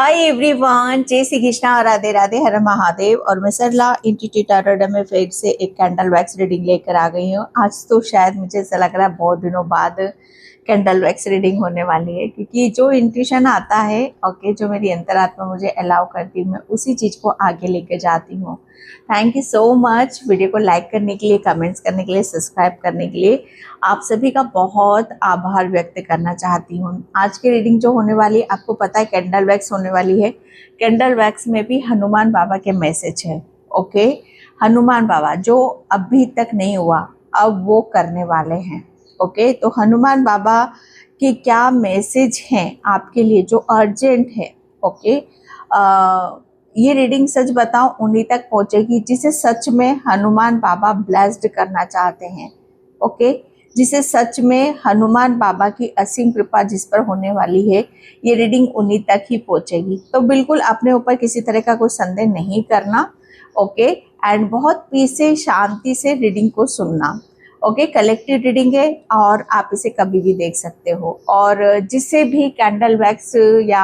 Hi everyone, जय श्री कृष्णा, राधे राधे, हर महादेव। और मैं सरला इंटीट्यूटर में फिर से एक कैंडल वैक्स रीडिंग लेकर आ गई हूँ। आज तो शायद मुझे ऐसा लग रहा है बहुत दिनों बाद कैंडल वैक्स रीडिंग होने वाली है, क्योंकि जो इंट्यूशन आता है, ओके, जो मेरी अंतरात्मा मुझे अलाउ करती है, मैं उसी चीज़ को आगे लेकर जाती हूँ। Thank you so much video को लाइक करने के लिए, कमेंट्स करने के लिए, सब्सक्राइब करने के लिए। आप सभी का बहुत आभार व्यक्त करना चाहती हूँ। आज की रीडिंग जो होने वाली है, आपको पता है कैंडल वैक्स होने वाली है। कैंडल वैक्स में भी हनुमान बाबा के मैसेज है। ओके, हनुमान बाबा जो अभी तक नहीं हुआ, अब वो करने वाले हैं। ओके, तो हनुमान बाबा के क्या मैसेज हैं आपके लिए जो अर्जेंट है। ओके, ये रीडिंग सच बताऊं उन्हीं तक पहुंचेगी जिसे सच में हनुमान बाबा ब्लेस्ड करना चाहते हैं। ओके, जिसे सच में हनुमान बाबा की असीम कृपा जिस पर होने वाली है, ये रीडिंग उन्हीं तक ही पहुंचेगी। तो बिल्कुल अपने ऊपर किसी तरह का कोई संदेह नहीं करना। ओके, एंड बहुत पीस से, शांति से रीडिंग को सुनना। ओके, कलेक्टिव रीडिंग है और आप इसे कभी भी देख सकते हो। और जिससे भी कैंडल वैक्स या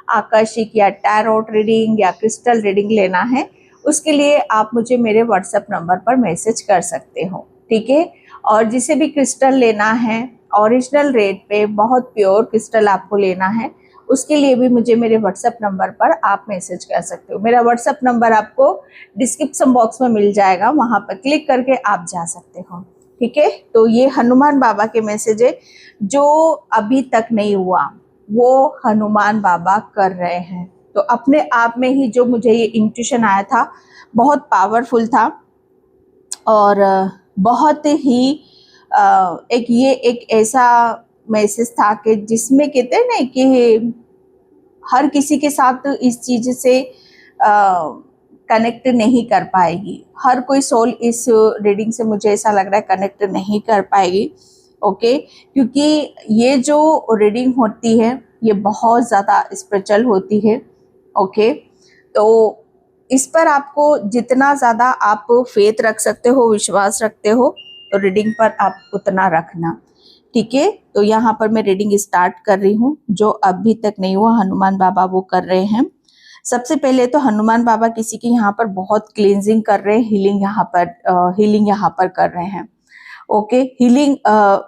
आकर्षिक या टैरोट रीडिंग या क्रिस्टल रीडिंग लेना है, उसके लिए आप मुझे मेरे व्हाट्सएप नंबर पर मैसेज कर सकते हो। ठीक है, और जिसे भी क्रिस्टल लेना है ओरिजिनल रेट पे, बहुत प्योर क्रिस्टल आपको लेना है, उसके लिए भी मुझे मेरे व्हाट्सएप नंबर पर आप मैसेज कर सकते हो। मेरा व्हाट्सएप नंबर आपको डिस्क्रिप्शन बॉक्स में मिल जाएगा, वहां पर क्लिक करके आप जा सकते हो। ठीक है, तो ये हनुमान बाबा के मैसेज है। जो अभी तक नहीं हुआ वो हनुमान बाबा कर रहे हैं। तो अपने आप में ही जो मुझे ये इंट्यूशन आया था, बहुत पावरफुल था और बहुत ही एक ऐसा मैसेज था कि जिसमें कहते हैं ना कि हर किसी के साथ इस चीज से कनेक्ट नहीं कर पाएगी। हर कोई सोल इस रीडिंग से मुझे ऐसा लग रहा है कनेक्ट नहीं कर पाएगी। ओके, क्योंकि ये जो रीडिंग होती है ये बहुत ज़्यादा स्पिरिचुअल होती है। ओके, तो इस पर आपको जितना ज़्यादा आप फेथ रख सकते हो, विश्वास रखते हो, तो रीडिंग पर आप उतना रखना। ठीक है, तो यहाँ पर मैं रीडिंग स्टार्ट कर रही हूँ। जो अभी तक नहीं हुआ हनुमान बाबा वो कर रहे हैं। सबसे पहले तो हनुमान बाबा किसी की यहाँ पर बहुत क्लींजिंग कर रहे हैं, हीलिंग यहाँ पर कर रहे हैं। ओके, हीलिंग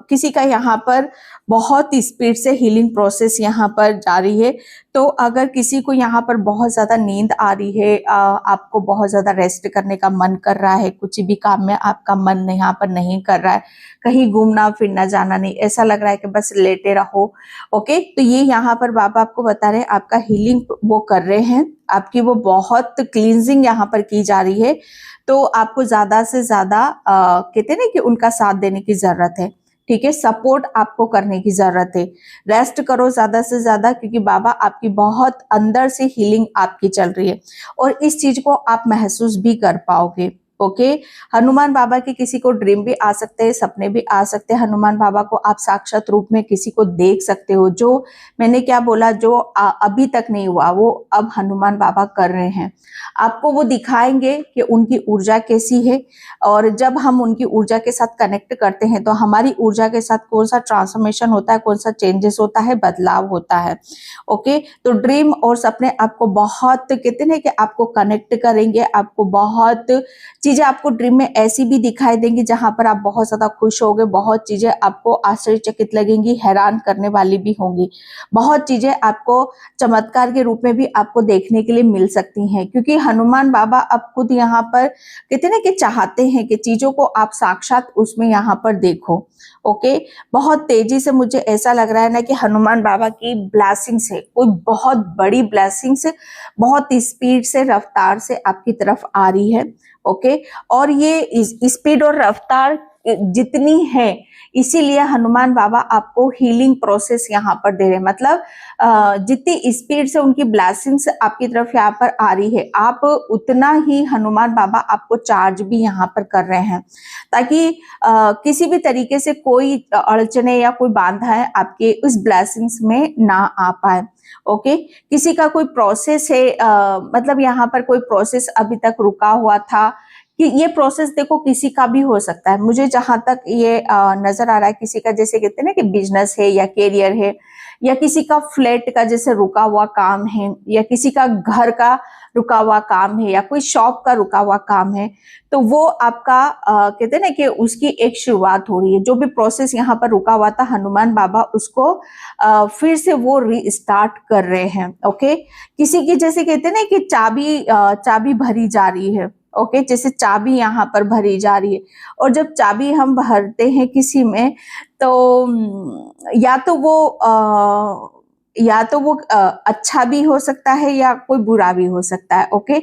किसी का यहाँ पर बहुत स्पीड से हीलिंग प्रोसेस यहाँ पर जारी है। तो अगर किसी को यहाँ पर बहुत ज़्यादा नींद आ रही है, आपको बहुत ज़्यादा रेस्ट करने का मन कर रहा है, कुछ भी काम में आपका मन यहाँ पर नहीं कर रहा है, कहीं घूमना फिरना जाना नहीं, ऐसा लग रहा है कि बस लेटे रहो। ओके, तो ये यहाँ पर बाबा आपको बता रहे हैं आपका हीलिंग वो कर रहे हैं, आपकी वो बहुत क्लींजिंग यहाँ पर की जा रही है। तो आपको ज्यादा से ज्यादा कहते हैं ना कि उनका साथ देने की जरूरत है। ठीक है, सपोर्ट आपको करने की जरूरत है। रेस्ट करो ज्यादा से ज्यादा, क्योंकि बाबा आपकी बहुत अंदर से हीलिंग आपकी चल रही है और इस चीज को आप महसूस भी कर पाओगे। ओके, हनुमान बाबा के किसी को ड्रीम भी आ सकते हैं, सपने भी आ सकते हैं। हनुमान बाबा को आप साक्षात रूप में किसी को देख सकते हो। जो मैंने क्या बोला, जो अभी तक नहीं हुआ वो अब हनुमान बाबा कर रहे हैं। आपको वो दिखाएंगे कि उनकी ऊर्जा कैसी है, और जब हम उनकी ऊर्जा के साथ कनेक्ट करते हैं तो हमारी ऊर्जा के साथ कौन सा ट्रांसफॉर्मेशन होता है, कौन सा चेंजेस होता है, बदलाव होता है। ओके, तो ड्रीम और सपने आपको बहुत कहते हैं कि आपको कनेक्ट करेंगे। आपको बहुत चीजें आपको ड्रीम में ऐसी भी दिखाई देंगी जहां पर आप बहुत ज्यादा खुश होगे। बहुत चीजें आपको आश्चर्यचकित लगेंगी, हैरान करने वाली भी होंगी। बहुत चीजें आपको चमत्कार के रूप में भी आपको देखने के लिए मिल सकती हैं, क्योंकि हनुमान बाबा अब खुद यहाँ पर कहते हैं ना कि चाहते हैं कि चीजों को आप साक्षात उसमें यहाँ पर देखो। ओके, बहुत तेजी से मुझे ऐसा लग रहा है ना कि हनुमान बाबा की ब्लेसिंग्स है, कोई बहुत बड़ी ब्लेसिंग्स बहुत स्पीड से, रफ्तार से आपकी तरफ आ रही है। ओके, और ये स्पीड और रफ्तार जितनी है, इसीलिए हनुमान बाबा आपको हीलिंग प्रोसेस यहाँ पर दे रहे हैं। मतलब जितनी स्पीड से उनकी ब्लेसिंग्स आपकी तरफ यहाँ पर आ रही है, आप उतना ही हनुमान बाबा आपको चार्ज भी यहाँ पर कर रहे हैं, ताकि किसी भी तरीके से कोई अड़चने या कोई बाधा है आपके उस ब्लेसिंग्स में ना आ पाए। ओके, किसी का कोई प्रोसेस है, मतलब यहाँ पर कोई प्रोसेस अभी तक रुका हुआ था, कि ये प्रोसेस देखो किसी का भी हो सकता है। मुझे जहां तक ये नजर आ रहा है, किसी का जैसे कहते हैं ना कि बिजनेस है या कैरियर है, या किसी का फ्लैट का जैसे रुका हुआ काम है, या किसी का घर का रुका हुआ काम है, या कोई शॉप का रुका हुआ काम है, तो वो आपका कहते हैं ना कि उसकी एक शुरुआत हो रही है। जो भी प्रोसेस यहाँ पर रुका हुआ था, हनुमान बाबा उसको फिर से वो रीस्टार्ट कर रहे हैं। ओके, किसी की जैसे कहते हैं ना कि चाबी भरी जा रही है। ओके, जैसे चाबी यहाँ पर भरी जा रही है, और जब चाबी हम भरते हैं किसी में, तो या तो वो अच्छा भी हो सकता है या कोई बुरा भी हो सकता है। ओके,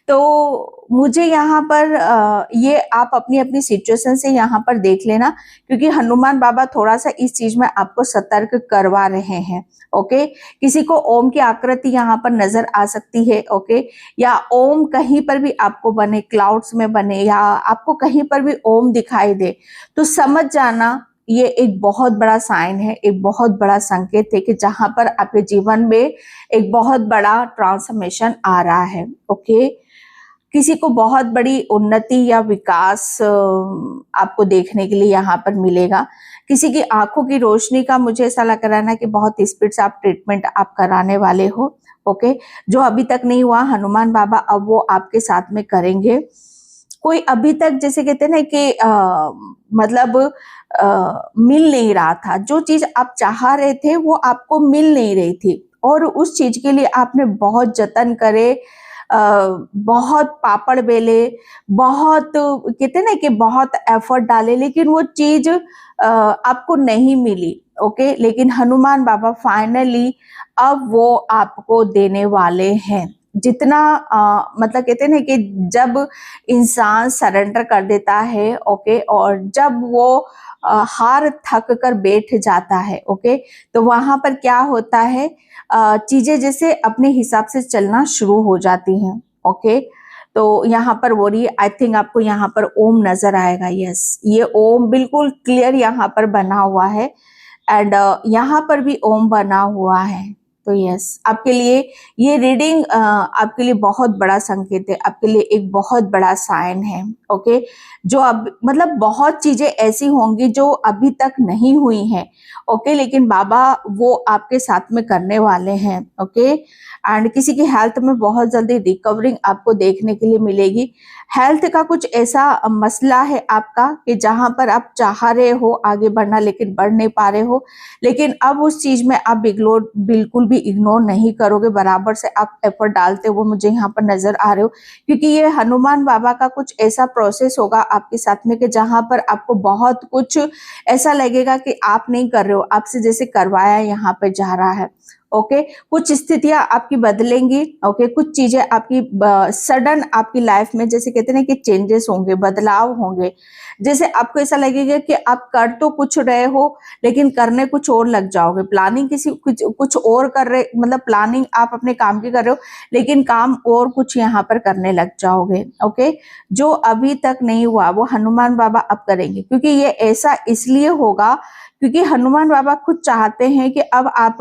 तो मुझे यहाँ पर ये आप अपनी अपनी सिचुएशन से यहाँ पर देख लेना, क्योंकि हनुमान बाबा थोड़ा सा इस चीज में आपको सतर्क करवा रहे हैं। ओके, किसी को ओम की आकृति यहाँ पर नजर आ सकती है। ओके, या ओम कहीं पर भी आपको बने, क्लाउड्स में बने, या आपको कहीं पर भी ओम दिखाई दे, तो समझ जाना ये एक बहुत बड़ा साइन है, एक बहुत बड़ा संकेत है कि जहां पर आपके जीवन में एक बहुत बड़ा ट्रांसफॉर्मेशन आ रहा है। ओके, किसी को बहुत बड़ी उन्नति या विकास आपको देखने के लिए यहाँ पर मिलेगा। किसी की आंखों की रोशनी का मुझे ऐसा लग रहा है ना कि बहुत स्पीड से आप ट्रीटमेंट आप कराने वाले हो। ओके, जो अभी तक नहीं हुआ, हनुमान बाबा अब वो आपके साथ में करेंगे। कोई अभी तक जैसे कहते हैं ना कि मतलब मिल नहीं रहा था, जो चीज आप चाह रहे थे वो आपको मिल नहीं रही थी, और उस चीज के लिए आपने बहुत जतन करे, बहुत पापड़ बेले, बहुत कहते हैं ना कि बहुत एफर्ट डाले, लेकिन वो चीज आपको नहीं मिली। ओके, लेकिन हनुमान बाबा फाइनली अब वो आपको देने वाले हैं। जितना मतलब कहते हैं ना कि जब इंसान सरेंडर कर देता है, ओके, और जब वो हार थक कर बैठ जाता है, ओके, तो वहां पर क्या होता है, चीजें जैसे अपने हिसाब से चलना शुरू हो जाती हैं। ओके, तो यहाँ पर वो रही, आई थिंक आपको यहाँ पर ओम नजर आएगा। यस, ये ओम बिल्कुल क्लियर यहाँ पर बना हुआ है, एंड यहाँ पर भी ओम बना हुआ है। तो यस, आपके लिए ये रीडिंग आपके लिए बहुत बड़ा संकेत है, आपके लिए एक बहुत बड़ा साइन है। ओके, जो अब मतलब बहुत चीजें ऐसी होंगी जो अभी तक नहीं हुई हैं। ओके, लेकिन बाबा वो आपके साथ में करने वाले हैं। ओके, एंड किसी की हेल्थ में बहुत जल्दी रिकवरिंग आपको देखने के लिए मिलेगी। हेल्थ का कुछ ऐसा मसला है आपका कि जहां पर आप चाह रहे हो आगे बढ़ना, लेकिन बढ़ नहीं पा रहे हो, लेकिन अब उस चीज में आप बिल्कुल भी इग्नोर नहीं करोगे, बराबर से आप एफर्ट डालते हुए मुझे यहाँ पर नजर आ रहे हो, क्योंकि ये हनुमान बाबा का कुछ ऐसा प्रोसेस होगा आपके साथ में कि जहां पर आपको बहुत कुछ ऐसा लगेगा कि आप नहीं कर रहे हो, आपसे जैसे करवाया यहाँ पे जा रहा है। ओके, कुछ स्थितियां आपकी बदलेंगी। ओके, कुछ चीजें आपकी सडन आपकी लाइफ में जैसे कहते हैं ना कि चेंजेस होंगे, बदलाव होंगे, जैसे आपको ऐसा लगेगा कि आप कर तो कुछ रहे हो, लेकिन करने कुछ और लग जाओगे। प्लानिंग कुछ और कर रहे, मतलब प्लानिंग आप अपने काम की कर रहे हो, लेकिन काम और कुछ यहाँ पर करने लग जाओगे। ओके, जो अभी तक नहीं हुआ वो हनुमान बाबा अब करेंगे, क्योंकि ये ऐसा इसलिए होगा क्योंकि हनुमान बाबा खुद चाहते हैं कि अब आप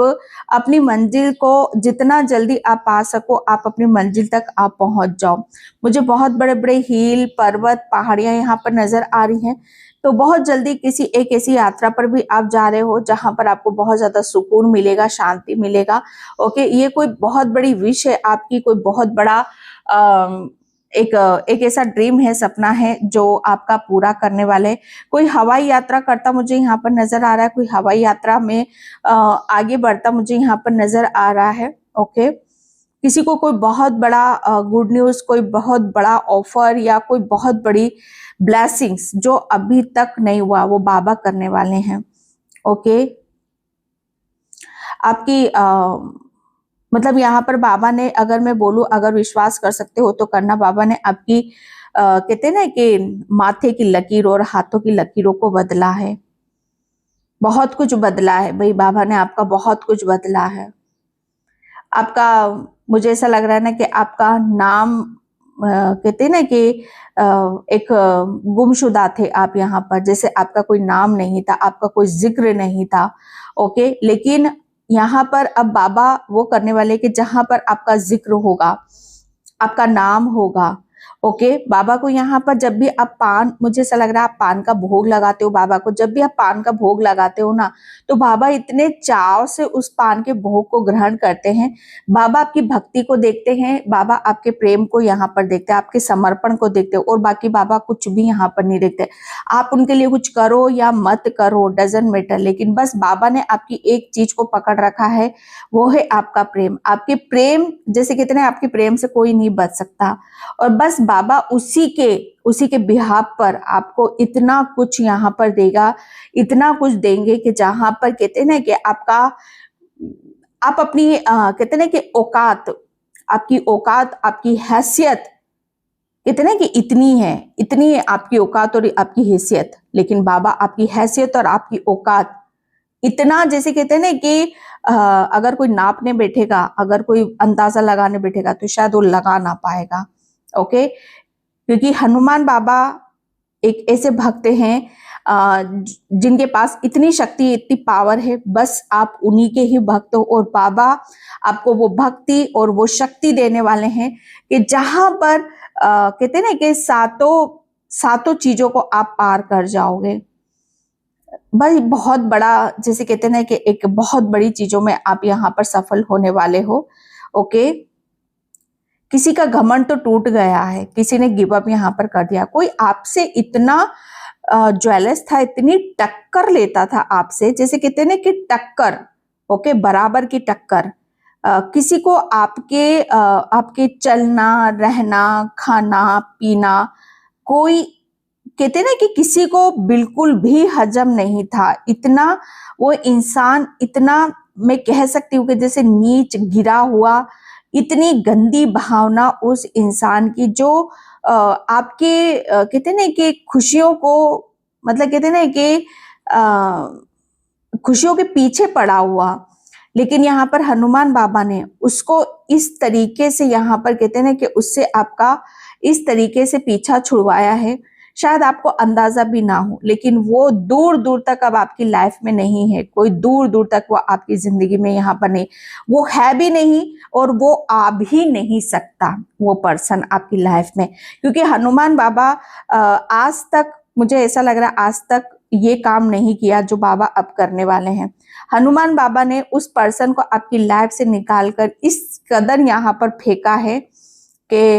अपनी मंजिल को जितना जल्दी आप पा सको, आप अपनी मंजिल तक आप पहुंच जाओ। मुझे बहुत बड़े बड़े हिल, पर्वत, पहाड़ियां यहाँ पर नजर आ रही हैं, तो बहुत जल्दी किसी एक ऐसी यात्रा पर भी आप जा रहे हो जहां पर आपको बहुत ज्यादा सुकून मिलेगा, शांति मिलेगा। ओके, ये कोई बहुत बड़ी विश है आपकी, कोई बहुत बड़ा एक ऐसा ड्रीम है, सपना है जो आपका पूरा करने वाले। कोई हवाई यात्रा करता मुझे यहाँ पर नजर आ रहा है, कोई हवाई यात्रा में आगे बढ़ता मुझे यहाँ पर नजर आ रहा है। ओके, किसी को कोई बहुत बड़ा गुड न्यूज, कोई बहुत बड़ा ऑफर, या कोई बहुत बड़ी ब्लेसिंग्स जो अभी तक नहीं हुआ वो बाबा करने वाले हैं। ओके, आपकी मतलब यहाँ पर बाबा ने, अगर मैं बोलूं, अगर विश्वास कर सकते हो तो करना, बाबा ने आपकी कहते हैं ना कि माथे की लकीर और हाथों की लकीरों को बदला है। बहुत कुछ बदला है भाई, बाबा ने आपका बहुत कुछ बदला है। आपका, मुझे ऐसा लग रहा है ना कि आपका नाम कहते हैं ना कि एक गुमशुदा थे आप यहाँ पर, जैसे आपका कोई नाम नहीं था, आपका कोई जिक्र नहीं था। ओके, लेकिन यहाँ पर अब बाबा वो करने वाले कि जहां पर आपका जिक्र होगा, आपका नाम होगा। ओके। बाबा को यहाँ पर जब भी आप पान, मुझे ऐसा लग रहा है आप पान का भोग लगाते हो बाबा को, जब भी आप पान का भोग लगाते हो ना, तो बाबा इतने चाव से उस पान के भोग को ग्रहण करते हैं। बाबा आपकी भक्ति को देखते हैं, बाबा आपके प्रेम को यहाँ पर देखते हैं, आपके समर्पण को देखते हो, और बाकी बाबा कुछ भी यहाँ पर नहीं देखते। आप उनके लिए कुछ करो या मत करो, डजंट मैटर, लेकिन बस बाबा ने आपकी एक चीज को पकड़ रखा है, वो है आपका प्रेम। आपके प्रेम, जैसे कहते हैं आपके प्रेम से कोई नहीं बच सकता, और बस बाबा उसी के बिहाफ पर आपको इतना कुछ यहाँ पर देगा, इतना कुछ देंगे कि जहां पर कहते हैं ना कि आप अपनी कहते हैं ना कि आपकी औकात, आपकी हैसियत, कहते हैं ना कि इतनी है आपकी औकात और आपकी हैसियत, लेकिन बाबा आपकी हैसियत और आपकी औकात इतना, जैसे कहते हैं ना कि अगर कोई नापने बैठेगा, अगर कोई अंदाजा लगाने बैठेगा तो शायद वो लगा ना पाएगा। ओके, क्योंकि हनुमान बाबा एक ऐसे भक्त हैं जिनके पास इतनी शक्ति, इतनी पावर है, बस आप उन्हीं के ही भक्त हो, और बाबा आपको वो भक्ति और वो शक्ति देने वाले हैं कि जहां पर कहते हैं ना कि सातों चीजों को आप पार कर जाओगे। भाई बहुत बड़ा, जैसे कहते हैं ना कि एक बहुत बड़ी चीजों में आप यहाँ पर सफल होने वाले हो। ओके, किसी का घमंड तो टूट गया है, किसी ने गिव अप यहाँ पर कर दिया, कोई आपसे इतना ज्वेलस था, इतनी टक्कर लेता था आपसे, जैसे कहते हैं ना कि टक्कर, ओके, बराबर की टक्कर। किसी को आपके चलना, रहना, खाना पीना, कोई कहते हैं ना कि किसी को बिल्कुल भी हजम नहीं था, इतना वो इंसान, इतना मैं कह सकती हूँ कि जैसे नीच गिरा हुआ, इतनी गंदी भावना उस इंसान की, जो आपके कहते हैं ना कि खुशियों को, मतलब कहते हैं ना कि खुशियों के पीछे पड़ा हुआ, लेकिन यहाँ पर हनुमान बाबा ने उसको इस तरीके से यहाँ पर कहते हैं ना कि उससे आपका इस तरीके से पीछा छुड़वाया है, शायद आपको अंदाजा भी ना हो, लेकिन वो दूर दूर तक अब आपकी लाइफ में नहीं है, कोई दूर दूर तक वो आपकी जिंदगी में यहाँ पर नहीं, वो है भी नहीं और वो आ भी नहीं सकता वो पर्सन आपकी लाइफ में, क्योंकि हनुमान बाबा आज तक, मुझे ऐसा लग रहा है आज तक ये काम नहीं किया जो बाबा अब करने वाले हैं। हनुमान बाबा ने उस पर्सन को आपकी लाइफ से निकालकर इस कदर यहाँ पर फेंका है कि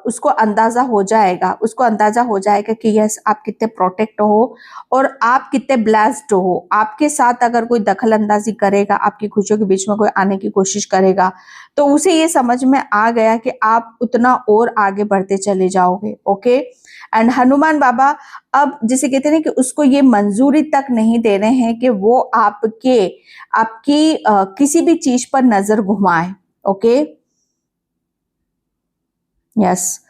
उसको अंदाजा हो जाएगा कि यस, आप कितने प्रोटेक्ट हो और आप कितने ब्लेस्ड हो। आपके साथ अगर कोई दखल अंदाजी करेगा, आपकी खुशियों के बीच में कोई आने की कोशिश करेगा, तो उसे ये समझ में आ गया कि आप उतना और आगे बढ़ते चले जाओगे। ओके, एंड हनुमान बाबा अब जिसे कहते हैं कि उसको ये मंजूरी तक नहीं दे रहे हैं कि वो आपकी किसी भी चीज पर नजर घुमाए। ओके, यस,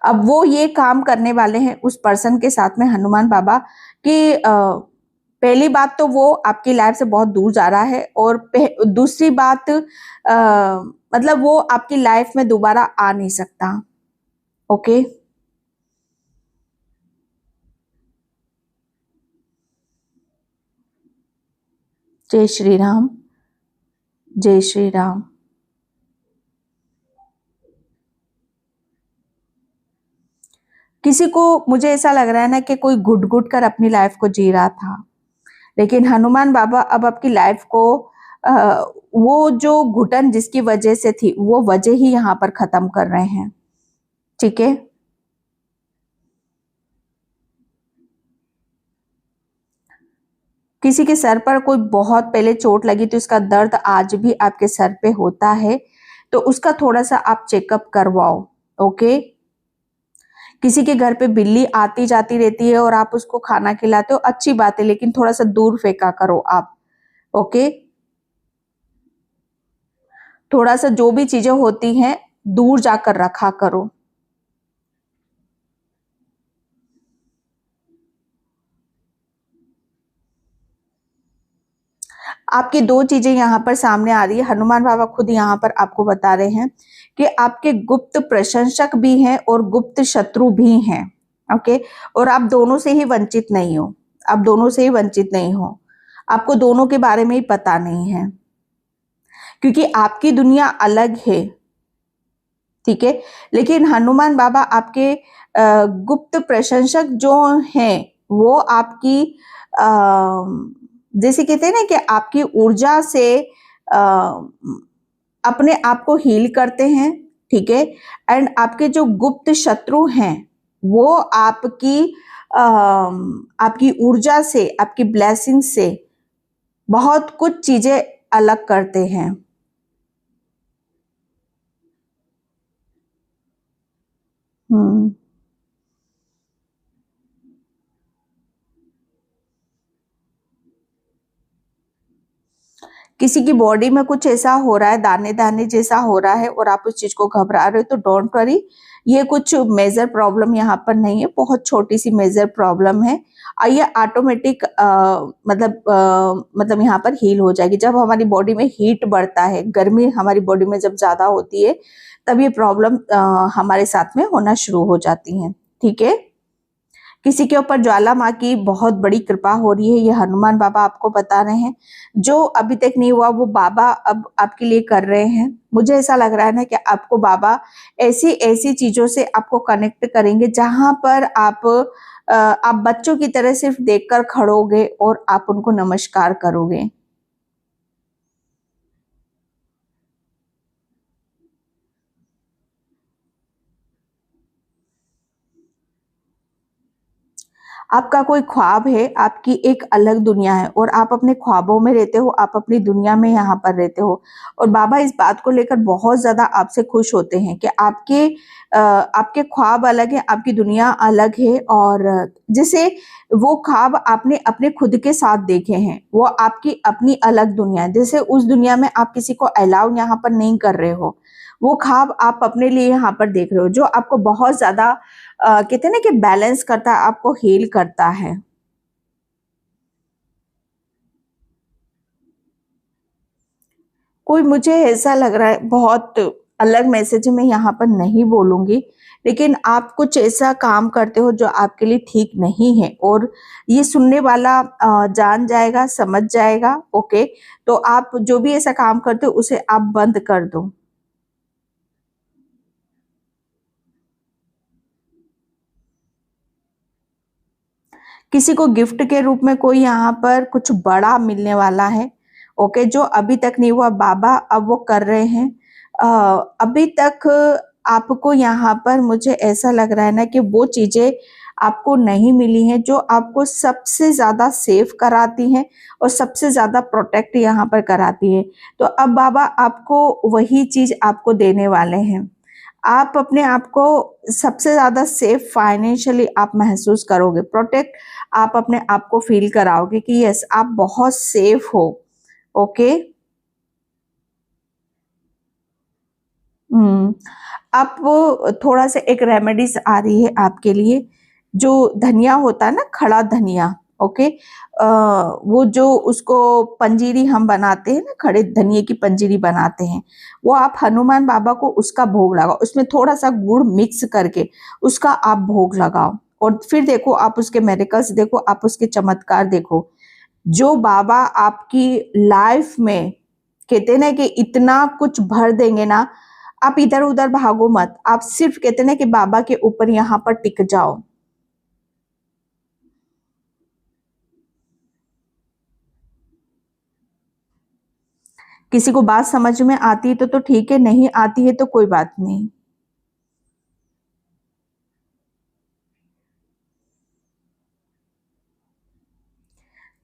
अब वो ये काम करने वाले हैं उस पर्सन के साथ में, हनुमान बाबा, कि पहली बात तो वो आपकी लाइफ से बहुत दूर जा रहा है, और दूसरी बात मतलब वो आपकी लाइफ में दोबारा आ नहीं सकता। ओके, जय श्री राम, जय श्री राम। किसी को, मुझे ऐसा लग रहा है ना कि कोई घुट घुट कर अपनी लाइफ को जी रहा था, लेकिन हनुमान बाबा अब आपकी लाइफ को वो जो घुटन जिसकी वजह से थी, वो वजह ही यहाँ पर खत्म कर रहे हैं। ठीक है, किसी के सर पर कोई बहुत पहले चोट लगी तो उसका दर्द आज भी आपके सर पे होता है, तो उसका थोड़ा सा आप चेकअप करवाओ। ओके, किसी के घर पे बिल्ली आती जाती रहती है और आप उसको खाना खिलाते हो, अच्छी बात है, लेकिन थोड़ा सा दूर फेंका करो आप। ओके, थोड़ा सा जो भी चीजें होती हैं दूर जाकर रखा करो। आपकी दो चीजें यहाँ पर सामने आ रही है, हनुमान बाबा खुद यहाँ पर आपको बता रहे हैं कि आपके गुप्त प्रशंसक भी हैं और गुप्त शत्रु भी हैं। ओके, और आप दोनों से ही वंचित नहीं हो, आप दोनों से ही वंचित नहीं हो, आपको दोनों के बारे में ही पता नहीं है, क्योंकि आपकी दुनिया अलग है ठीक है। लेकिन हनुमान बाबा आपके गुप्त प्रशंसक जो हैं वो आपकी अ, जैसे कहते हैं ना कि आपकी ऊर्जा से अपने आप को हील करते हैं, ठीक है। एंड आपके जो गुप्त शत्रु हैं वो आपकी ऊर्जा से, आपकी ब्लेसिंग से बहुत कुछ चीजें अलग करते हैं। हम्म। किसी की बॉडी में कुछ ऐसा हो रहा है, दाने दाने जैसा हो रहा है और आप उस चीज को घबरा रहे हो, तो डोंट वरी, ये कुछ मेजर प्रॉब्लम यहाँ पर नहीं है, बहुत छोटी सी मेजर प्रॉब्लम है और ये ऑटोमेटिक मतलब यहाँ पर हील हो जाएगी। जब हमारी बॉडी में हीट बढ़ता है, गर्मी हमारी बॉडी में जब ज्यादा होती है, तब ये प्रॉब्लम हमारे साथ में होना शुरू हो जाती है, ठीक है। किसी के ऊपर ज्वाला माँ की बहुत बड़ी कृपा हो रही है, ये हनुमान बाबा आपको बता रहे हैं। जो अभी तक नहीं हुआ वो बाबा अब आपके लिए कर रहे हैं। मुझे ऐसा लग रहा है ना कि आपको बाबा ऐसी ऐसी चीजों से आपको कनेक्ट करेंगे जहां पर आप बच्चों की तरह सिर्फ देखकर खड़ोगे और आप उनको नमस्कार करोगे। आपका कोई ख्वाब है, आपकी एक अलग दुनिया है और आप अपने ख्वाबों में रहते हो, आप अपनी दुनिया में यहाँ पर रहते हो। और बाबा इस बात को लेकर बहुत ज्यादा आपसे खुश होते हैं कि आपके ख्वाब अलग है, आपकी दुनिया अलग है। और जैसे वो ख्वाब आपने अपने खुद के साथ देखे हैं, वो आपकी अपनी अलग दुनिया है। जैसे उस दुनिया में आप किसी को अलाउ यहाँ पर नहीं कर रहे हो, वो ख्वाब आप अपने लिए यहाँ पर देख रहे हो, जो आपको बहुत ज्यादा कहते हैं ना कि बैलेंस करता है, आपको हील करता है। कोई मुझे ऐसा लग रहा है बहुत अलग मैसेज मैं यहाँ पर नहीं बोलूंगी, लेकिन आप कुछ ऐसा काम करते हो जो आपके लिए ठीक नहीं है और ये सुनने वाला जान जाएगा, समझ जाएगा, ओके। तो आप जो भी ऐसा काम करते हो उसे आप बंद कर दो। किसी को गिफ्ट के रूप में कोई यहाँ पर कुछ बड़ा मिलने वाला है, ओके। जो अभी तक नहीं हुआ बाबा अब वो कर रहे हैं। अभी तक आपको यहाँ पर मुझे ऐसा लग रहा है ना कि वो चीजें आपको नहीं मिली हैं जो आपको सबसे ज्यादा सेफ कराती हैं और सबसे ज्यादा प्रोटेक्ट यहाँ पर कराती है। तो अब बाबा आपको वही चीज आपको देने वाले हैं। आप अपने आप को सबसे ज्यादा सेफ फाइनेंशियली आप महसूस करोगे, प्रोटेक्ट आप अपने आप को फील कराओगे कि यस आप बहुत सेफ हो, ओके। हम्म। आप थोड़ा सा एक रेमेडीज आ रही है आपके लिए। जो धनिया होता है ना, खड़ा धनिया, ओके। वो जो उसको पंजीरी हम बनाते हैं ना, खड़े धनिये की पंजीरी बनाते हैं, वो आप हनुमान बाबा को उसका भोग लगाओ, उसमें थोड़ा सा गुड़ मिक्स करके उसका आप भोग लगाओ। और फिर देखो आप उसके मेरिकल्स देखो, आप उसके चमत्कार देखो। जो बाबा आपकी लाइफ में कहते ना कि इतना कुछ भर देंगे ना, आप इधर उधर भागो मत, आप सिर्फ कहते ना कि बाबा के ऊपर यहाँ पर टिक जाओ। किसी को बात समझ में आती है तो ठीक है, नहीं आती है तो कोई बात नहीं।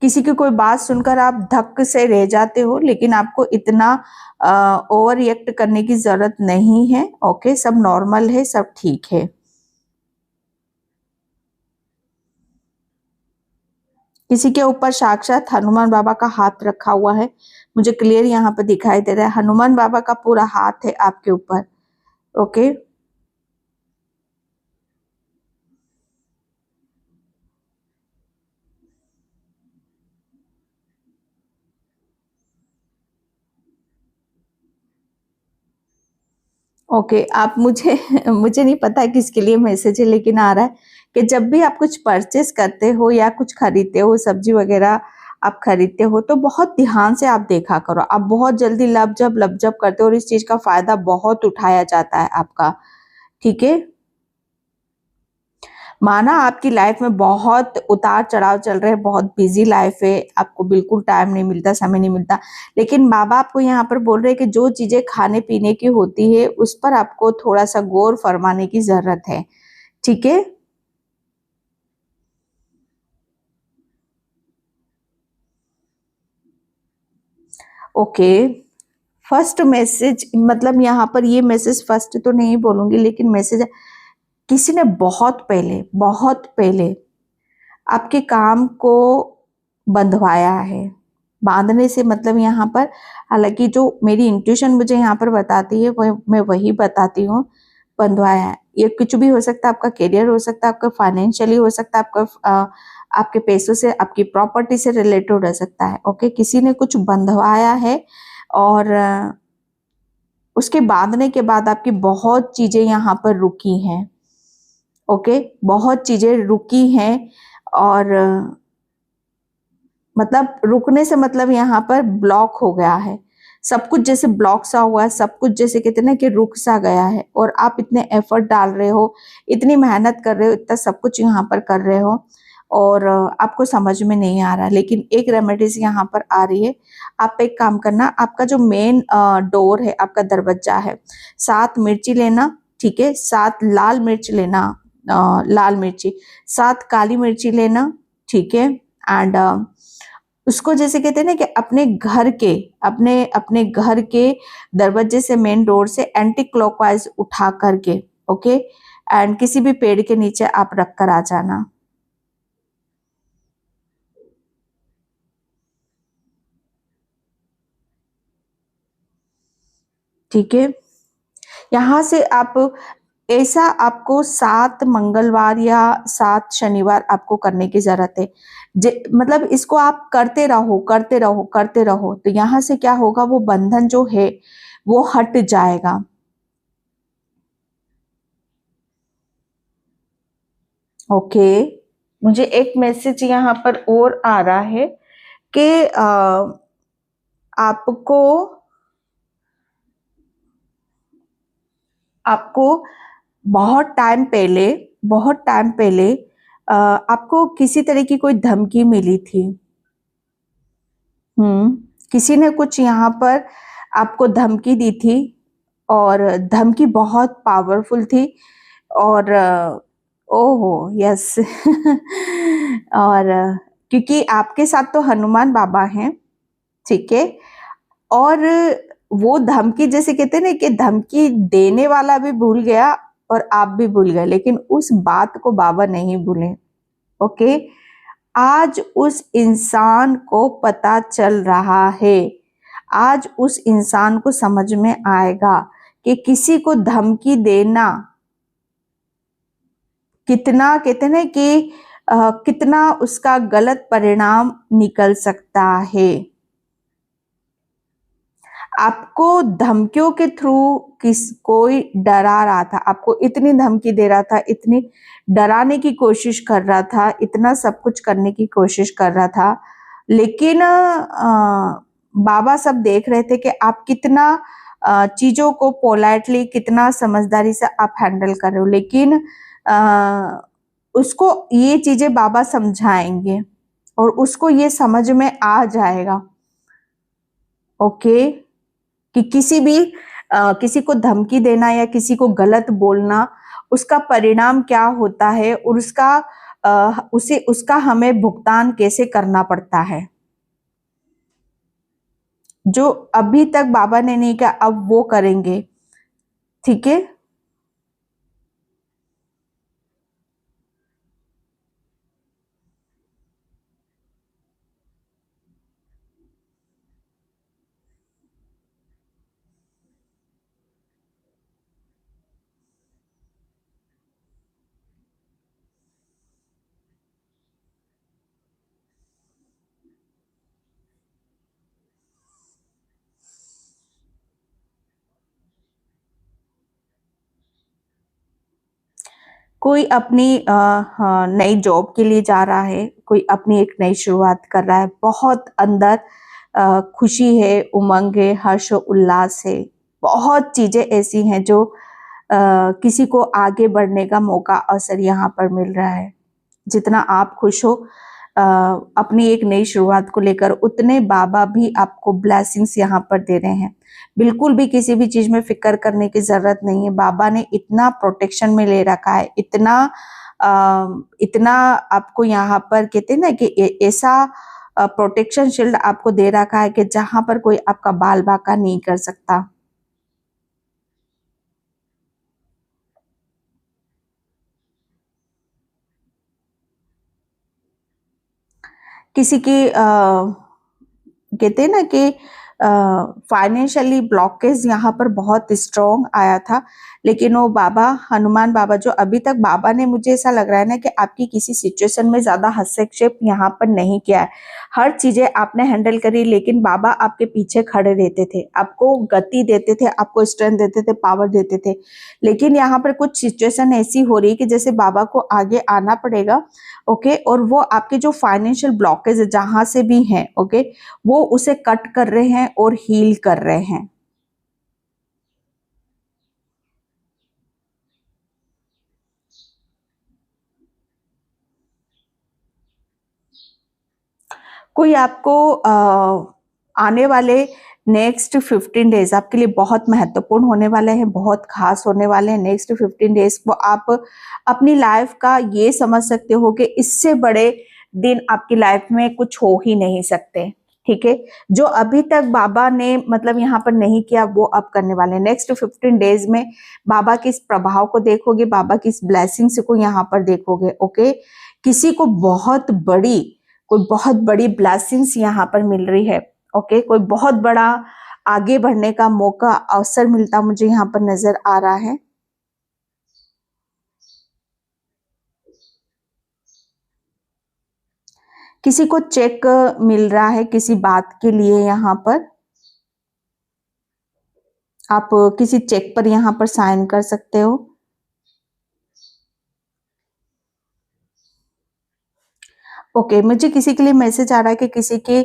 किसी की कोई बात सुनकर आप धक्क से रह जाते हो, लेकिन आपको इतना ओवर रिएक्ट करने की जरूरत नहीं है, ओके। सब नॉर्मल है, सब ठीक है। किसी के ऊपर साक्षात हनुमान बाबा का हाथ रखा हुआ है, मुझे क्लियर यहाँ पर दिखाई दे रहा है, हनुमान बाबा का पूरा हाथ है आपके ऊपर, ओके। ओके, आप मुझे मुझे नहीं पता है किसके लिए मैसेज है, लेकिन आ रहा है कि जब भी आप कुछ परचेस करते हो या कुछ खरीदते हो, सब्जी वगैरह आप खरीदते हो तो बहुत ध्यान से आप देखा करो। आप बहुत जल्दी लप जब करते हो और इस चीज का फायदा बहुत उठाया जाता है आपका। ठीक है, माना आपकी लाइफ में बहुत उतार चढ़ाव चल रहे हैं, बहुत बिजी लाइफ है, आपको बिल्कुल टाइम नहीं मिलता, समय नहीं मिलता, लेकिन माँ बाप आपको यहाँ पर बोल रहे हैं कि जो चीजें खाने पीने की होती है उस पर आपको थोड़ा सा गौर फरमाने की जरूरत है। ठीक है, ओके। फर्स्ट मैसेज मतलब यहाँ पर ये मैसेज फर्स्ट तो नहीं बोलूंगी, लेकिन मैसेज किसी ने बहुत पहले आपके काम को बंधवाया है। बांधने से मतलब यहाँ पर, हालांकि जो मेरी इंट्यूशन मुझे यहाँ पर बताती है वह मैं वही बताती हूँ, बंधवाया है। ये कुछ भी हो सकता है, आपका करियर हो सकता है, आपका फाइनेंशियली हो सकता है, आपके पैसों से, आपकी प्रॉपर्टी से रिलेटेड हो सकता है। ओके, किसी ने कुछ बंधवाया है और उसके बांधने के बाद आपकी बहुत चीजें यहाँ पर रुकी हैं। ओके, बहुत चीजें रुकी हैं और मतलब रुकने से मतलब यहाँ पर ब्लॉक हो गया है, सब कुछ जैसे ब्लॉक सा हुआ है, सब कुछ जैसे कहते हैं ना कि रुक सा गया है। और आप इतने एफर्ट डाल रहे हो, इतनी मेहनत कर रहे हो, इतना सब कुछ यहाँ पर कर रहे हो और आपको समझ में नहीं आ रहा, लेकिन एक रेमेडीज यहाँ पर आ रही है। आप एक काम करना, आपका जो मेन डोर है, आपका दरवाजा है, 7 मिर्ची लेना। ठीक है, 7 लाल मिर्च लेना, लाल मिर्ची, 7 काली मिर्ची लेना। ठीक है, एंड उसको जैसे कहते हैं ना कि अपने अपने घर के दरवाजे से, मेन डोर से एंटी क्लॉकवाइज उठा करके, ओके, एंड किसी भी पेड़ के नीचे आप रख कर आ जाना। ठीक है, यहाँ से आप ऐसा आपको 7 मंगलवार या 7 शनिवार आपको करने की जरूरत है। मतलब इसको आप करते रहो करते रहो करते रहो, तो यहाँ से क्या होगा, वो बंधन जो है वो हट जाएगा। ओके, मुझे एक मैसेज यहाँ पर और आ रहा है कि आपको आपको बहुत टाइम पहले आपको किसी तरह की कोई धमकी मिली थी। किसी ने कुछ यहाँ पर आपको धमकी दी थी और धमकी बहुत पावरफुल थी और ओहो यस और क्योंकि आपके साथ तो हनुमान बाबा हैं। ठीक है, और वो धमकी जैसे कहते हैं ना कि धमकी देने वाला भी भूल गया और आप भी भूल गए, लेकिन उस बात को बाबा नहीं भूले। ओके, आज उस इंसान को पता चल रहा है, आज उस इंसान को समझ में आएगा कि किसी को धमकी देना कितना, कहते हैं ना कि कितना उसका गलत परिणाम निकल सकता है। आपको धमकियों के थ्रू कोई डरा रहा था, आपको इतनी धमकी दे रहा था, इतनी डराने की कोशिश कर रहा था, इतना सब कुछ करने की कोशिश कर रहा था, लेकिन बाबा सब देख रहे थे कि आप कितना चीजों को पोलाइटली, कितना समझदारी से आप हैंडल कर रहे हो, लेकिन उसको ये चीजें बाबा समझाएंगे और उसको ये समझ में आ जाएगा। ओके, कि किसी को धमकी देना या किसी को गलत बोलना, उसका परिणाम क्या होता है और उसका हमें भुगतान कैसे करना पड़ता है। जो अभी तक बाबा ने नहीं किया, अब वो करेंगे। ठीक है, कोई अपनी हाँ, नई जॉब के लिए जा रहा है, कोई अपनी एक नई शुरुआत कर रहा है, बहुत अंदर खुशी है, उमंग है, हर्ष उल्लास है, बहुत चीजें ऐसी हैं जो किसी को आगे बढ़ने का मौका अवसर यहाँ पर मिल रहा है। जितना आप खुश हो अपनी एक नई शुरुआत को लेकर, उतने बाबा भी आपको ब्लेसिंग्स यहाँ पर दे रहे हैं। बिल्कुल भी किसी भी चीज में फिक्र करने की जरूरत नहीं है। बाबा ने इतना प्रोटेक्शन में ले रखा है, इतना आपको यहाँ पर कहते हैं ना कि ऐसा प्रोटेक्शन शील्ड आपको दे रखा है कि जहां पर कोई आपका बाल बांका नहीं कर सकता। किसी की कहते हैं ना कि फाइनेंशियली ब्लॉकेज यहाँ पर बहुत स्ट्रॉन्ग आया था, लेकिन वो बाबा, हनुमान बाबा, जो अभी तक बाबा ने, मुझे ऐसा लग रहा है ना कि आपकी किसी सिचुएशन में ज्यादा हस्तक्षेप यहाँ पर नहीं किया है। हर चीजें आपने हैंडल करी, लेकिन बाबा आपके पीछे खड़े रहते थे, आपको गति देते थे, आपको स्ट्रेंथ देते थे, पावर देते थे। लेकिन यहाँ पर कुछ सिचुएशन ऐसी हो रही है कि जैसे बाबा को आगे आना पड़ेगा, ओके, और वो आपके जो फाइनेंशियल ब्लॉकेज जहां से भी हैं, ओके, वो उसे कट कर रहे हैं और हील कर रहे हैं। कोई आपको आने वाले नेक्स्ट 15 डेज आपके लिए बहुत महत्वपूर्ण होने वाले हैं, बहुत खास होने वाले हैं। नेक्स्ट 15 डेज वो आप अपनी लाइफ का ये समझ सकते हो कि इससे बड़े दिन आपकी लाइफ में कुछ हो ही नहीं सकते। ठीक है, जो अभी तक बाबा ने मतलब यहाँ पर नहीं किया, वो अब करने वाले हैं। नेक्स्ट 15 डेज में बाबा के इस प्रभाव को देखोगे, बाबा की इस ब्लेसिंग्स को यहाँ पर देखोगे। ओके, किसी को कोई बहुत बड़ी ब्लेसिंग्स यहाँ पर मिल रही है। ओके, कोई बहुत बड़ा आगे बढ़ने का मौका, अवसर मिलता मुझे यहाँ पर नजर आ रहा है। किसी को चेक मिल रहा है किसी बात के लिए, यहाँ पर आप किसी चेक पर यहाँ पर साइन कर सकते हो। ओके, मुझे किसी के लिए मैसेज आ रहा है कि किसी के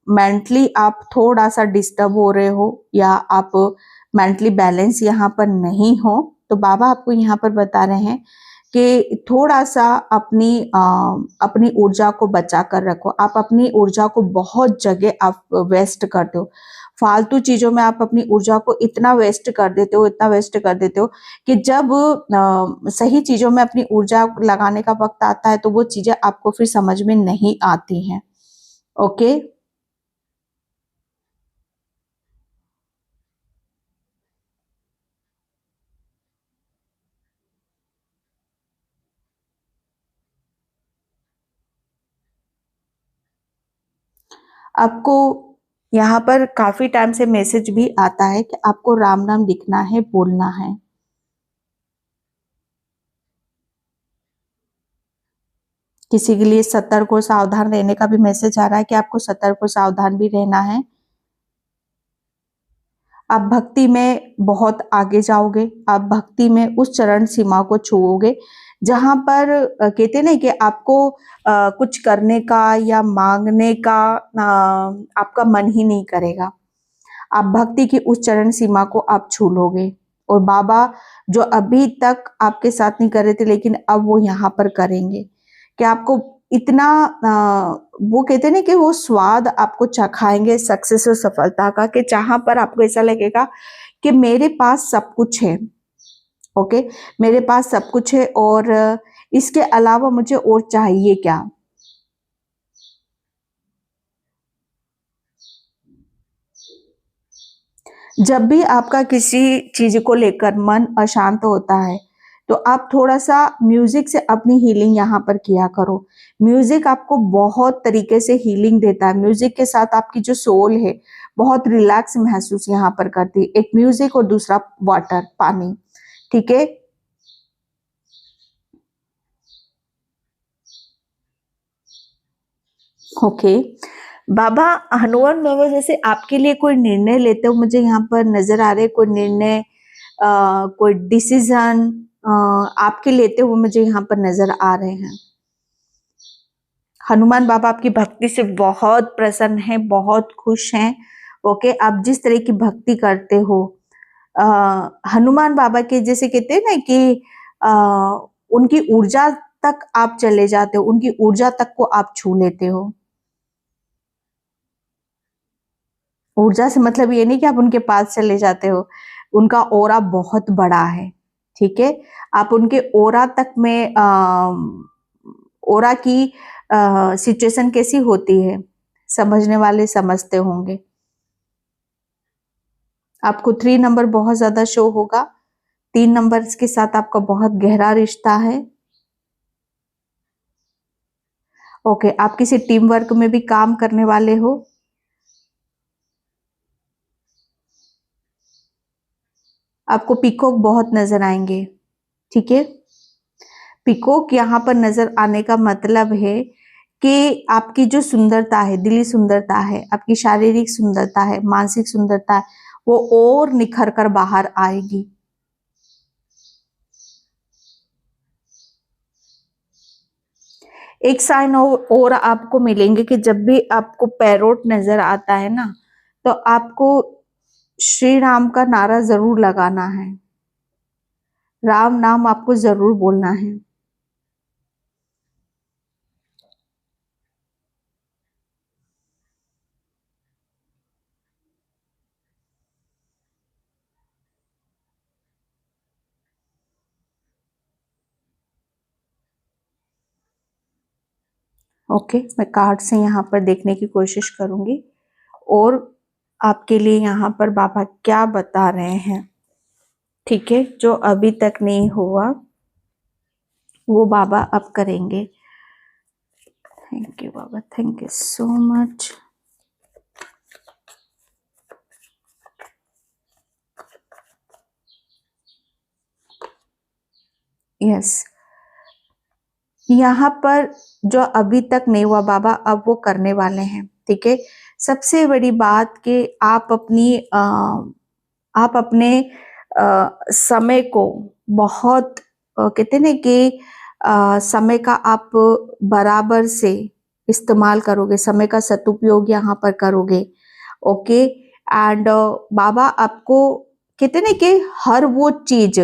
मेंटली आप थोड़ा सा डिस्टर्ब हो रहे हो, या आप मेंटली बैलेंस यहाँ पर नहीं हो, तो बाबा आपको यहाँ पर बता रहे हैं कि थोड़ा सा अपनी ऊर्जा को बचा कर रखो। आप अपनी ऊर्जा को बहुत जगह आप वेस्ट करते हो, फालतू चीजों में आप अपनी ऊर्जा को इतना वेस्ट कर देते हो, इतना वेस्ट कर देते हो कि जब सही चीजों में अपनी ऊर्जा लगाने का वक्त आता है तो वो चीजें आपको फिर समझ में नहीं आती हैं। ओके, आपको यहाँ पर काफी टाइम से मैसेज भी आता है कि आपको राम नाम लिखना है, बोलना है। किसी के लिए सतर्क और सावधान रहने का भी मैसेज आ रहा है कि आपको सतर्क और सावधान भी रहना है। आप भक्ति में बहुत आगे जाओगे, आप भक्ति में उस चरण सीमा को छूओगे जहां पर कहते हैं ना कि आपको कुछ करने का या मांगने का आपका मन ही नहीं करेगा। आप भक्ति की उस चरण सीमा को आप छू लोगे, और बाबा जो अभी तक आपके साथ नहीं कर रहे थे, लेकिन अब वो यहाँ पर करेंगे कि आपको इतना वो कहते हैं ना कि वो स्वाद आपको चखाएंगे सक्सेस और सफलता का, कि जहां पर आपको ऐसा लगेगा कि मेरे पास सब कुछ है। ओके, मेरे पास सब कुछ है, और इसके अलावा मुझे और चाहिए क्या। जब भी आपका किसी चीज को लेकर मन अशांत होता है, तो आप थोड़ा सा म्यूजिक से अपनी हीलिंग यहाँ पर किया करो। म्यूजिक आपको बहुत तरीके से हीलिंग देता है। म्यूजिक के साथ आपकी जो सोल है बहुत रिलैक्स महसूस यहाँ पर करती है। एक म्यूजिक और दूसरा वाटर, पानी। ठीक है, ओके। बाबा, हनुमान बाबा जैसे आपके लिए कोई निर्णय लेते हो मुझे यहाँ पर नजर आ रहे, कोई निर्णय, कोई डिसीजन, आपके लेते हुए मुझे यहाँ पर नजर आ रहे हैं। हनुमान बाबा आपकी भक्ति से बहुत प्रसन्न हैं, बहुत खुश हैं। ओके, आप जिस तरह की भक्ति करते हो, हनुमान बाबा के जैसे कहते हैं ना कि उनकी ऊर्जा तक आप चले जाते हो, उनकी ऊर्जा तक को आप छू लेते हो। ऊर्जा से मतलब ये नहीं कि आप उनके पास चले जाते हो, उनका ओरा बहुत बड़ा है। ठीक है, आप उनके ओरा तक में ओरा की सिचुएशन कैसी होती है, समझने वाले समझते होंगे। आपको 3 नंबर बहुत ज्यादा शो होगा। 3 नंबर के साथ आपका बहुत गहरा रिश्ता है। ओके, आप किसी टीम वर्क में भी काम करने वाले हो। आपको पीकॉक बहुत नजर आएंगे। ठीक है, पीकॉक यहाँ पर नजर आने का मतलब है कि आपकी जो सुंदरता है, दिली सुंदरता है, आपकी शारीरिक सुंदरता है, मानसिक सुंदरता है, वो और निखर कर बाहर आएगी। एक साइन और आपको मिलेंगे कि जब भी आपको पैरोट नजर आता है ना, तो आपको श्री राम का नारा जरूर लगाना है, राम नाम आपको जरूर बोलना है। ओके, मैं कार्ड से यहाँ पर देखने की कोशिश करूंगी और आपके लिए यहाँ पर बाबा क्या बता रहे हैं। ठीक है, जो अभी तक नहीं हुआ वो बाबा अब करेंगे। Thank you Baba, thank you so much. Yes, यहाँ पर जो अभी तक नहीं हुआ बाबा अब वो करने वाले हैं। ठीक है, सबसे बड़ी बात कि आप अपने समय को बहुत कहते हैं ना कि समय का आप बराबर से इस्तेमाल करोगे, समय का सदुपयोग यहाँ पर करोगे। ओके, एंड बाबा आपको कहते हैं ना कि हर वो चीज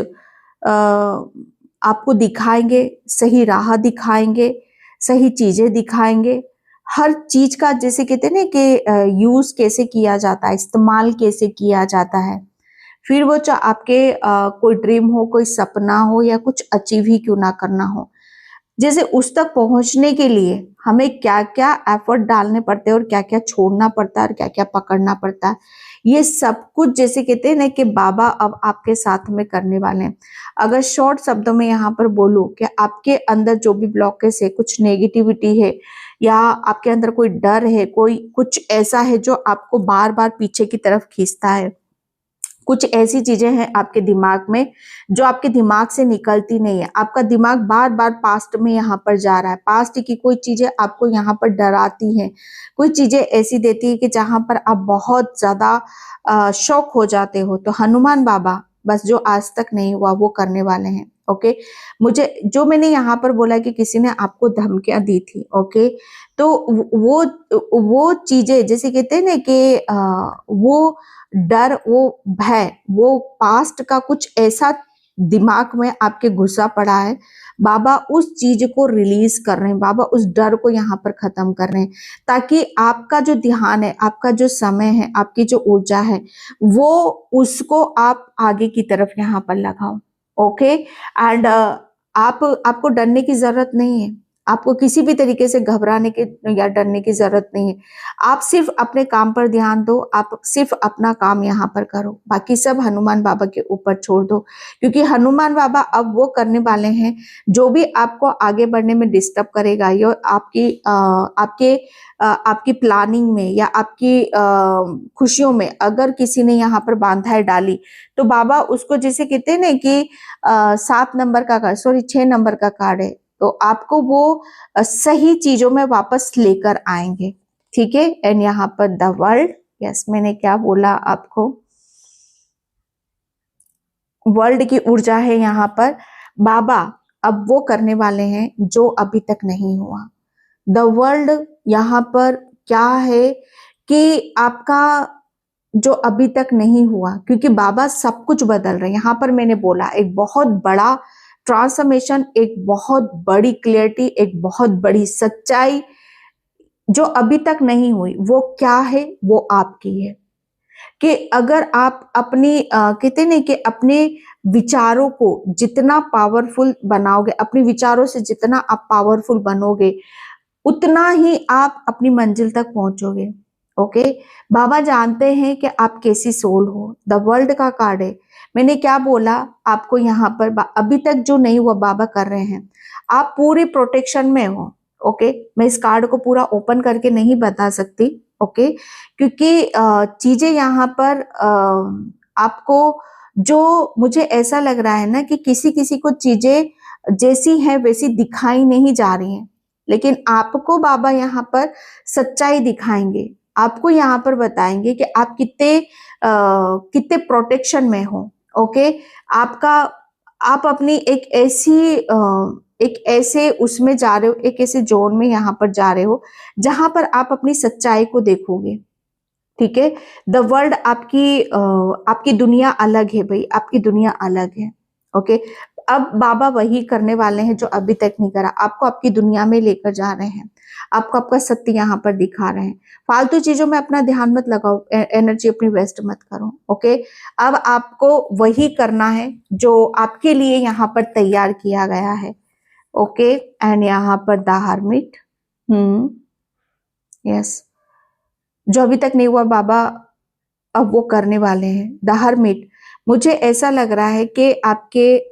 आपको दिखाएंगे, सही राह दिखाएंगे, सही चीजें दिखाएंगे। हर चीज का जैसे कहते हैं ना कि यूज कैसे किया जाता है, इस्तेमाल कैसे किया जाता है। फिर वो चाहे आपके कोई ड्रीम हो, कोई सपना हो, या कुछ अचीव ही क्यों ना करना हो, जैसे उस तक पहुंचने के लिए हमें क्या क्या एफर्ट डालने पड़ते हैं और क्या क्या छोड़ना पड़ता है और क्या क्या पकड़ना पड़ता है, ये सब कुछ जैसे कहते हैं ना कि बाबा अब आपके साथ में करने वाले हैं। अगर शॉर्ट शब्दों में यहाँ पर बोलूं कि आपके अंदर जो भी ब्लॉकेज है, कुछ नेगेटिविटी है, या आपके अंदर कोई डर है, कोई कुछ ऐसा है जो आपको बार बार पीछे की तरफ खींचता है, कुछ ऐसी चीजें हैं आपके दिमाग में जो आपके दिमाग से निकलती नहीं है, आपका दिमाग बार बार पास्ट में यहाँ पर जा रहा है, पास्ट की कोई चीजें आपको यहाँ पर डराती हैं, कोई चीजें ऐसी देती है कि जहां पर आप बहुत ज्यादा शॉक हो जाते हो, तो हनुमान बाबा बस जो आज तक नहीं हुआ वो करने वाले हैं। ओके, मुझे जो मैंने यहाँ पर बोला कि किसी ने आपको धमकियां दी थी, ओके, तो वो चीजें जैसे कहते हैं ना कि वो डर, वो भय, वो पास्ट का कुछ ऐसा दिमाग में आपके घुसा पड़ा है, बाबा उस चीज को रिलीज कर रहे हैं, बाबा उस डर को यहाँ पर खत्म कर रहे हैं, ताकि आपका जो ध्यान है, आपका जो समय है, आपकी जो ऊर्जा है, वो उसको आप आगे की तरफ यहाँ पर लगाओ। ओके, एंड आपको डरने की जरूरत नहीं है, आपको किसी भी तरीके से घबराने के या डरने की जरूरत नहीं है। आप सिर्फ अपने काम पर ध्यान दो, आप सिर्फ अपना काम यहाँ पर करो, बाकी सब हनुमान बाबा के ऊपर छोड़ दो, क्योंकि हनुमान बाबा अब वो करने वाले हैं जो भी आपको आगे बढ़ने में डिस्टर्ब करेगा, या आपकी प्लानिंग में या आपकी खुशियों में अगर किसी ने यहाँ पर बाधाएं डाली, तो बाबा उसको जैसे कहते हैं ना कि 7 नंबर का कार्ड, सॉरी 6 नंबर का कार्ड है, तो आपको वो सही चीजों में वापस लेकर आएंगे। ठीक है, एंड यहाँ पर द वर्ल्ड, यस मैंने क्या बोला आपको, वर्ल्ड की ऊर्जा है यहाँ पर, बाबा अब वो करने वाले हैं जो अभी तक नहीं हुआ। द वर्ल्ड यहाँ पर क्या है कि आपका जो अभी तक नहीं हुआ, क्योंकि बाबा सब कुछ बदल रहे हैं। यहाँ पर मैंने बोला एक बहुत बड़ा ट्रांसफॉर्मेशन, एक बहुत बड़ी क्लियरिटी, एक बहुत बड़ी सच्चाई जो अभी तक नहीं हुई, वो क्या है, वो आपकी है। कि अगर आप अपनी कहते नहीं कि अपने विचारों को जितना पावरफुल बनाओगे, अपने विचारों से जितना आप पावरफुल बनोगे, उतना ही आप अपनी मंजिल तक पहुंचोगे। ओके, बाबा जानते हैं कि आप कैसी सोल हो। द वर्ल्ड का कार्ड है। मैंने क्या बोला आपको यहाँ पर, अभी तक जो नहीं हुआ बाबा कर रहे हैं। आप पूरी प्रोटेक्शन में हो। ओके, मैं इस कार्ड को पूरा ओपन करके नहीं बता सकती। ओके, क्योंकि चीजें यहाँ पर आपको, जो मुझे ऐसा लग रहा है ना कि किसी किसी को चीजें जैसी है वैसी दिखाई नहीं जा रही हैं, लेकिन आपको बाबा यहाँ पर सच्चाई दिखाएंगे। आपको यहाँ पर बताएंगे कि आप कितने प्रोटेक्शन में हो। ओके, आपका, आप अपनी एक ऐसे उसमें जा रहे हो, एक ऐसे जोन में यहाँ पर जा रहे हो जहां पर आप अपनी सच्चाई को देखोगे। ठीक है, द वर्ल्ड आपकी दुनिया अलग है भाई, आपकी दुनिया अलग है। ओके, अब बाबा वही करने वाले हैं जो अभी तक नहीं करा। आपको आपकी दुनिया में लेकर जा रहे हैं, आपको आपका सत्य यहाँ पर दिखा रहे हैं। फालतू चीजों में अपना ध्यान मत लगाओ, एनर्जी अपनी वेस्ट मत करो। ओके, अब आपको वही करना है जो आपके लिए यहाँ पर तैयार किया गया है। ओके, एंड यहाँ पर द हर्मिट। यस, जो अभी तक नहीं हुआ बाबा अब वो करने वाले हैं। द हर्मिट, मुझे ऐसा लग रहा है कि आपके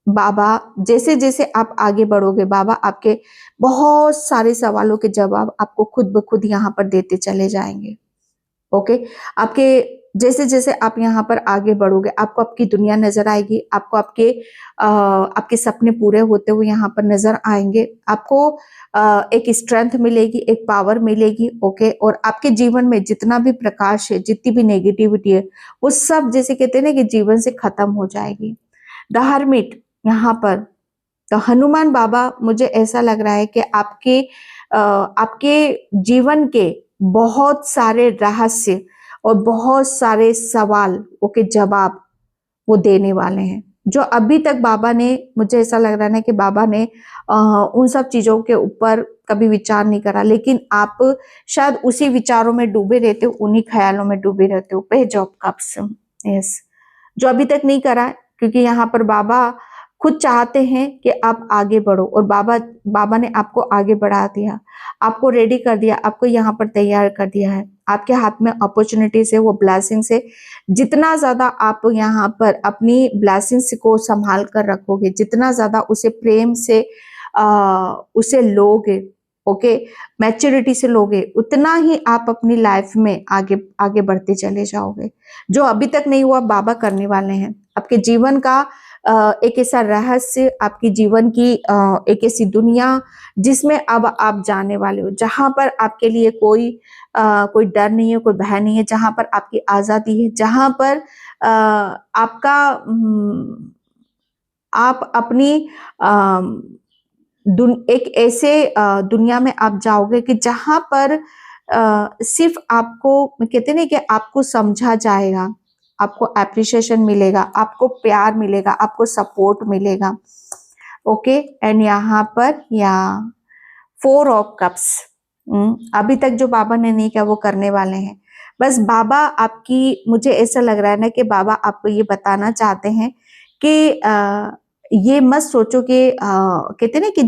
बाबा जैसे जैसे आप आगे बढ़ोगे, बाबा आपके बहुत सारे सवालों के जवाब आपको खुद ब खुद यहाँ पर देते चले जाएंगे। ओके, आपके जैसे जैसे आप यहाँ पर आगे बढ़ोगे, आपको आपकी दुनिया नजर आएगी, आपको आपके सपने पूरे होते हुए यहाँ पर नजर आएंगे। आपको एक स्ट्रेंथ मिलेगी, एक पावर मिलेगी। ओके, और आपके जीवन में जितना भी प्रकाश है, जितनी भी नेगेटिविटी है, वो सब जैसे कहते हैं ना कि जीवन से खत्म हो जाएगी। द हर्मिट यहाँ पर, तो हनुमान बाबा, मुझे ऐसा लग रहा है कि आपके जीवन के बहुत सारे रहस्य और बहुत सारे सवाल के जवाब वो देने वाले हैं। जो अभी तक बाबा ने, मुझे ऐसा लग रहा है कि बाबा ने उन सब चीजों के ऊपर कभी विचार नहीं करा, लेकिन आप शायद उसी विचारों में डूबे रहते हो, उन्हीं ख्यालों में डूबे रहते हो। पेज ऑफ कप्स, यस, जो अभी तक नहीं करा, क्योंकि यहाँ पर बाबा खुद चाहते हैं कि आप आगे बढ़ो, और बाबा ने आपको आगे बढ़ा दिया, आपको रेडी कर दिया, आपको यहाँ पर तैयार कर दिया है। आपके हाथ में अपॉर्चुनिटीज है, वो ब्लेसिंग्स है। जितना ज्यादा आप यहाँ पर अपनी ब्लेसिंग्स को संभाल कर रखोगे, जितना ज्यादा उसे प्रेम से उसे लोगे, ओके, मैच्योरिटी से लोगे, उतना ही आप अपनी लाइफ में आगे आगे बढ़ते चले जाओगे। जो अभी तक नहीं हुआ बाबा करने वाले हैं। आपके जीवन का एक ऐसा रहस्य, आपकी जीवन की एक ऐसी दुनिया जिसमें अब आप जाने वाले हो, जहां पर आपके लिए कोई डर नहीं है, कोई भय नहीं है, जहां पर आपकी आजादी है, जहां पर आपका आप अपनी एक ऐसे दुनिया में आप जाओगे कि जहां पर सिर्फ आपको, कहते नहीं कि आपको समझा जाएगा, आपको एप्रिशिएशन मिलेगा, आपको प्यार मिलेगा, आपको सपोर्ट मिलेगा। ओके, एंड यहाँ पर फोर ऑफ कप्स, अभी तक जो बाबा ने नहीं किया वो करने वाले हैं। बस बाबा आपकी, मुझे ऐसा लग रहा है ना कि बाबा आपको ये बताना चाहते हैं कि ये मत सोचो कि कहते ना कि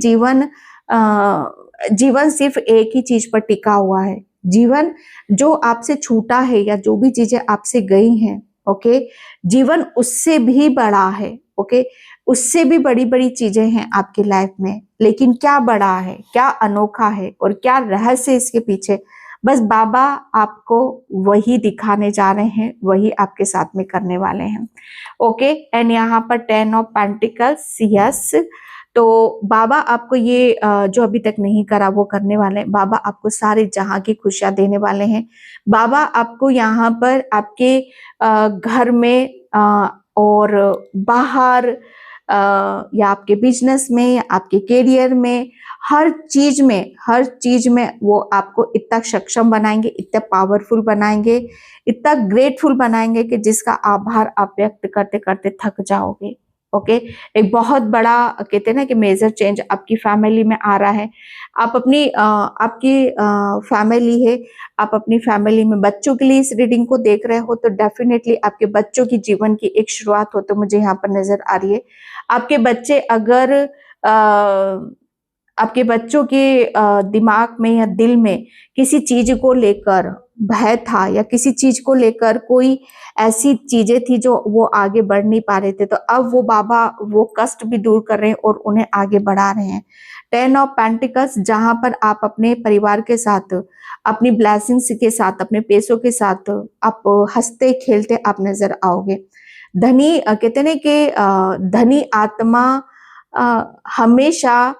जीवन सिर्फ एक ही चीज पर टिका हुआ है। जीवन जो आपसे छूटा है या जो भी चीजें आपसे गई हैं, ओके, जीवन उससे भी बड़ा है। ओके, उससे भी बड़ी बड़ी चीजें हैं आपकी लाइफ में, लेकिन क्या बड़ा है, क्या अनोखा है और क्या रहस्य इसके पीछे, बस बाबा आपको वही दिखाने जा रहे हैं, वही आपके साथ में करने वाले हैं। ओके, एंड यहाँ पर 10 ऑफ पेंटिकल्स, यस, तो बाबा आपको ये जो अभी तक नहीं करा वो करने वाले हैं। बाबा आपको सारे जहां की खुशियां देने वाले हैं। बाबा आपको यहाँ पर आपके घर में और बाहर या आपके बिजनेस में या आपके करियर में, हर चीज में वो आपको इतना सक्षम बनाएंगे, इतना पावरफुल बनाएंगे, इतना ग्रेटफुल बनाएंगे कि जिसका आभार आप व्यक्त करते करते थक जाओगे। ओके, एक बहुत बड़ा कहते हैं ना कि मेजर चेंज आपकी फैमिली में आ रहा है। आप अपनी आपकी फैमिली है, आप अपनी फैमिली में बच्चों के लिए इस रीडिंग को देख रहे हो तो डेफिनेटली आपके बच्चों की जीवन की एक शुरुआत हो तो मुझे यहाँ पर नजर आ रही है। आपके बच्चे अगर आपके बच्चों के दिमाग में या दिल में किसी चीज को लेकर भय था या किसी चीज को लेकर कोई ऐसी चीजें थी जो वो आगे बढ़ नहीं पा रहे थे, तो अब वो बाबा वो कष्ट भी दूर कर रहे हैं और उन्हें आगे बढ़ा रहे हैं। 10 ऑफ पेंटिकल्स, जहां पर आप अपने परिवार के साथ, अपनी ब्लेसिंग्स के साथ, अपने पैसों के साथ आप हंसते खेलते आप नजर आओगे। धनी कहते हैं कि धनी आत्मा हमेशा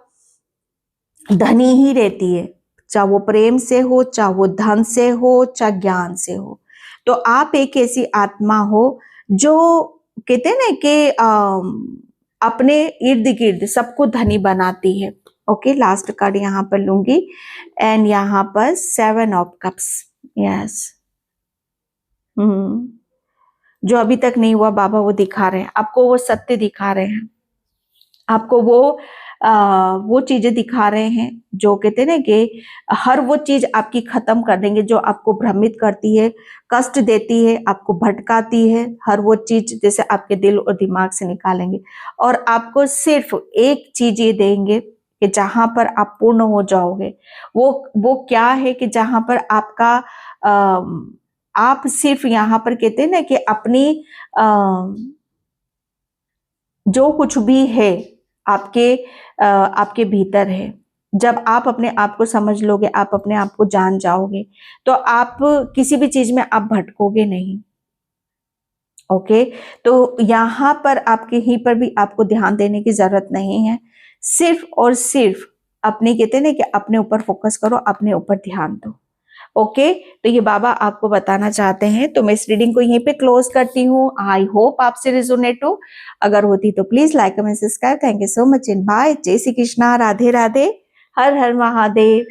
धनी ही रहती है, चाहे वो प्रेम से हो, चाहे वो धन से हो, चाहे ज्ञान से हो। तो आप एक ऐसी आत्मा हो जो कहते हैं ना कि अपने इर्द गिर्द सबको धनी बनाती है। ओके, लास्ट कार्ड यहाँ पर लूंगी एंड यहाँ पर 7 ऑफ कप्स। यस, जो अभी तक नहीं हुआ बाबा वो दिखा रहे हैं आपको, वो सत्य दिखा रहे हैं आपको, वो चीजें दिखा रहे हैं जो कहते हैं ना कि हर वो चीज आपकी खत्म कर देंगे जो आपको भ्रमित करती है, कष्ट देती है, आपको भटकाती है। हर वो चीज जैसे आपके दिल और दिमाग से निकालेंगे और आपको सिर्फ एक चीज ये देंगे कि जहां पर आप पूर्ण हो जाओगे। वो क्या है कि जहां पर आपका आप सिर्फ यहाँ पर कहते हैं ना कि अपनी जो कुछ भी है आपके भीतर है, जब आप अपने आप को समझ लोगे, आप अपने आप को जान जाओगे, तो आप किसी भी चीज में आप भटकोगे नहीं। ओके, तो यहाँ पर आपके ही पर भी आपको ध्यान देने की जरूरत नहीं है, सिर्फ और सिर्फ अपने कहते हैं ना कि अपने ऊपर फोकस करो, अपने ऊपर ध्यान दो। ओके, तो ये बाबा आपको बताना चाहते हैं। तो मैं इस रीडिंग को यहीं पे क्लोज करती हूँ। आई होप आपसे रिजोनेट हो, अगर होती तो please like comment subscribe. Thank you so much in by. जय श्री कृष्णा, राधे राधे, हर हर महादेव।